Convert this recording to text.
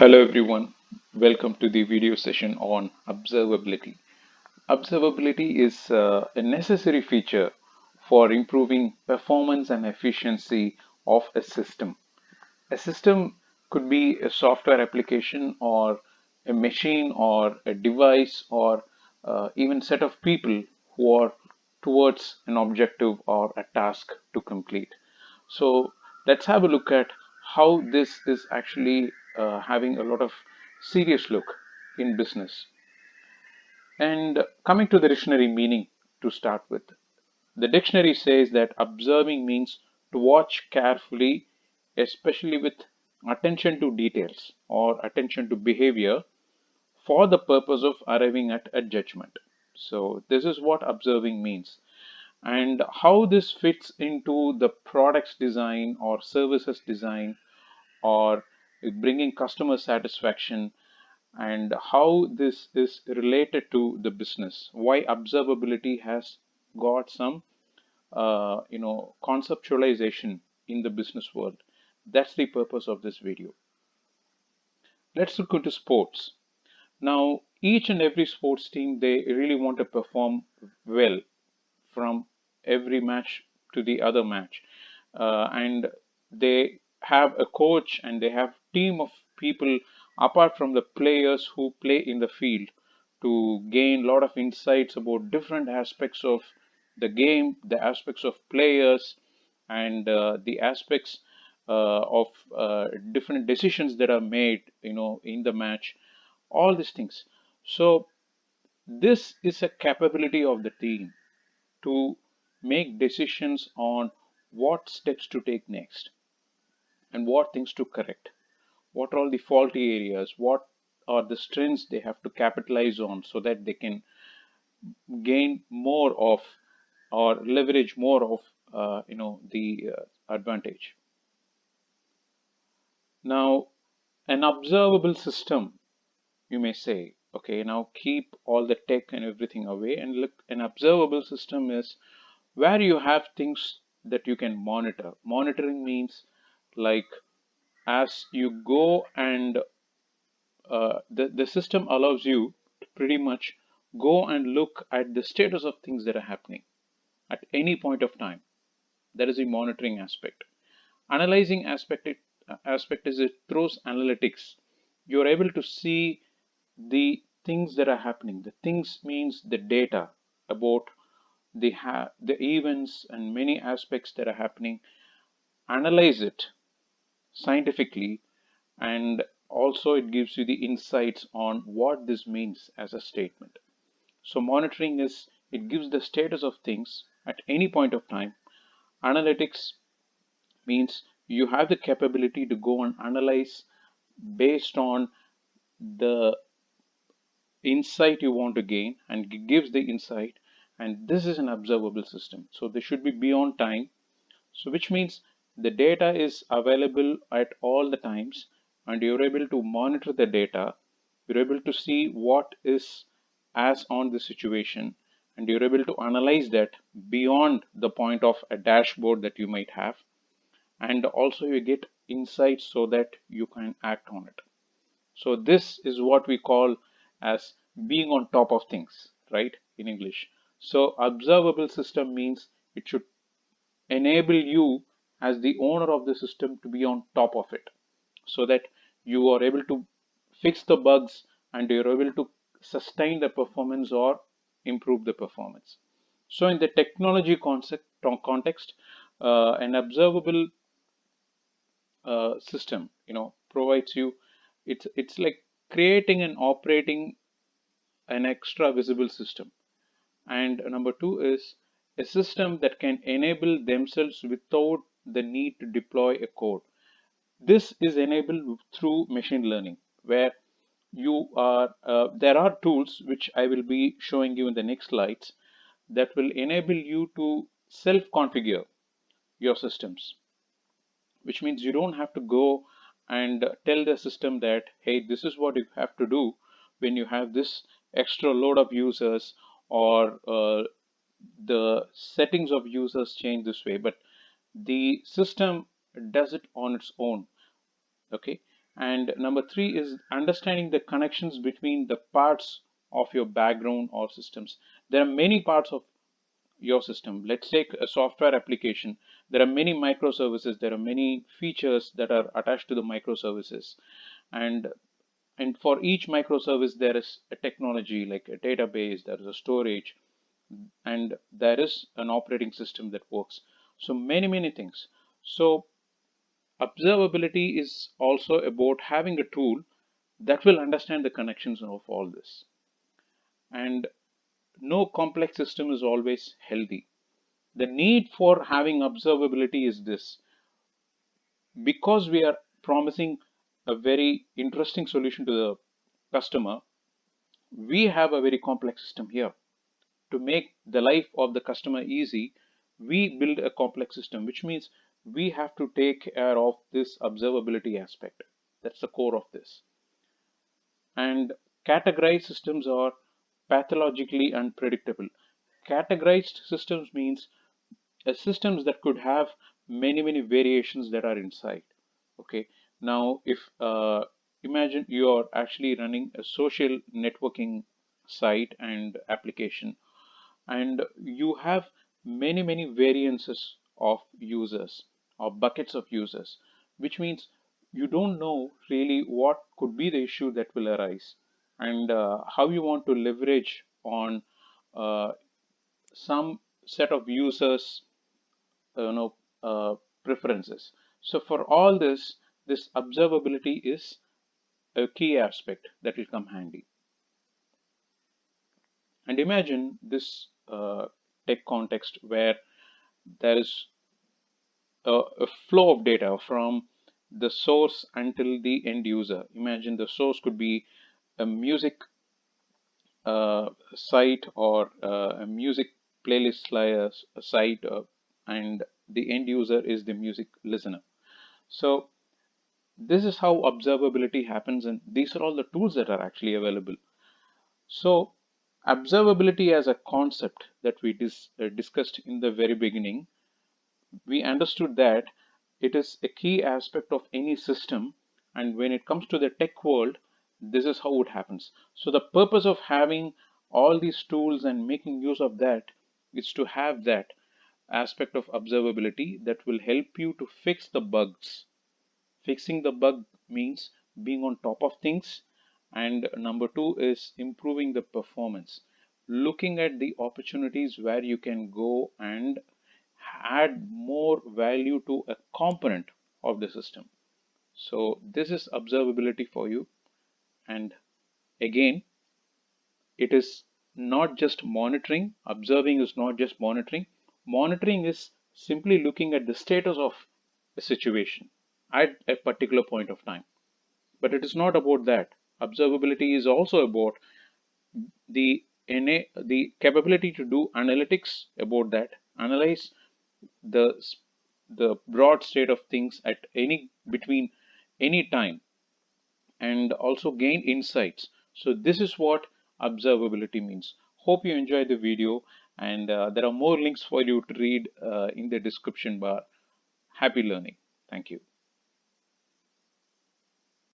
Hello everyone, welcome to the video session on observability. Observability is a necessary feature for improving performance and efficiency of a system. A system could be a software application or a machine or a device or even set of people who are towards an objective or a task to complete. So let's have a look at how this is actually having a lot of serious look in business. And coming to the dictionary meaning to start with, the dictionary says that observing means to watch carefully, especially with attention to details or attention to behavior for the purpose of arriving at a judgment. So, this is what observing means. And how this fits into the product's design or services design or bringing customer satisfaction, and how this is related to the business, why observability has got some conceptualization in the business world. That's the purpose of this video. Let's look into sports. Now, each and every sports team, they really want to perform well from every match to the other match. And they have a coach and they have team of people apart from the players who play in the field to gain a lot of insights about different aspects of the game, the aspects of players, and the aspects of different decisions that are made, in the match, all these things. So this is a capability of the team to make decisions on what steps to take next and what things to correct. What are all the faulty areas? What are the strengths they have to capitalize on so that they can gain more of or leverage more of the advantage. Now, an observable system, you may say, okay, now keep all the tech and everything away and look. An observable system is where you have things that you can monitor. Monitoring means like as you go and the system allows you to pretty much go and look at the status of things that are happening at any point of time. That is the monitoring aspect. Analyzing aspect is it throws analytics. You're able to see the things that are happening. The things means the data about the events and many aspects that are happening. Analyze it scientifically, and also it gives you the insights on what this means as a statement. So monitoring is it gives the status of things at any point of time. Analytics means you have the capability to go and analyze based on the insight you want to gain, and gives the insight, and this is an observable system, so they should be beyond time. So which means the data is available at all the times, and you're able to monitor the data. You're able to see what is as on the situation, and you're able to analyze that beyond the point of a dashboard that you might have, and also you get insights so that you can act on it. So this is what we call as being on top of things, right, in English. So observable system means it should enable you as the owner of the system to be on top of it, so that you are able to fix the bugs and you're able to sustain the performance or improve the performance. So in the technology context, an observable system, provides you, it's like creating and operating an extra visible system. And number two is a system that can enable themselves without the need to deploy a code. This is enabled through machine learning, where there are tools which I will be showing you in the next slides that will enable you to self configure your systems, which means you don't have to go and tell the system that, hey, this is what you have to do when you have this extra load of users, or the settings of users change this way, but the system does it on its own. Okay. And number three is understanding the connections between the parts of your background or systems. There are many parts of your system. Let's take a software application. There are many microservices. There are many features that are attached to the microservices. And and for each microservice, there is a technology like a database, there is a storage, and there is an operating system that works. So many things. So observability is also about having a tool that will understand the connections of all this. And no complex system is always healthy. The need for having observability is this: because we are promising a very interesting solution to the customer, we have a very complex system here. To make the life of the customer easy, we build a complex system, which means we have to take care of this observability aspect. That's the core of this. And categorized systems are pathologically unpredictable. Categorized systems means systems that could have many variations that are inside. Okay, now if imagine you are actually running a social networking site and application, and you have many variances of users or buckets of users, which means you don't know really what could be the issue that will arise, and how you want to leverage on uh, some set of users, you know preferences. So for all this, this observability is a key aspect that will come handy. And imagine this tech context where there is a flow of data from the source until the end user. Imagine the source could be a music site, or a music playlist site, and the end user is the music listener. So this is how observability happens, and these are all the tools that are actually available. So observability as a concept that we discussed in the very beginning, we understood that it is a key aspect of any system, and when it comes to the tech world, this is how it happens. So the purpose of having all these tools and making use of that is to have that aspect of observability that will help you to fix the bugs. Fixing the bug means being on top of things. And number two is improving the performance, looking at the opportunities where you can go and add more value to a component of the system. So this is observability for you. And again, it is not just monitoring. Observing is not just monitoring. Monitoring is simply looking at the status of a situation at a particular point of time. But it is not about that. Observability is also about the capability to do analytics about that, analyze the the broad state of things at any between any time, and also gain insights. So this is what observability means. Hope you enjoyed the video, and there are more links for you to read in the description bar. Happy learning. Thank you.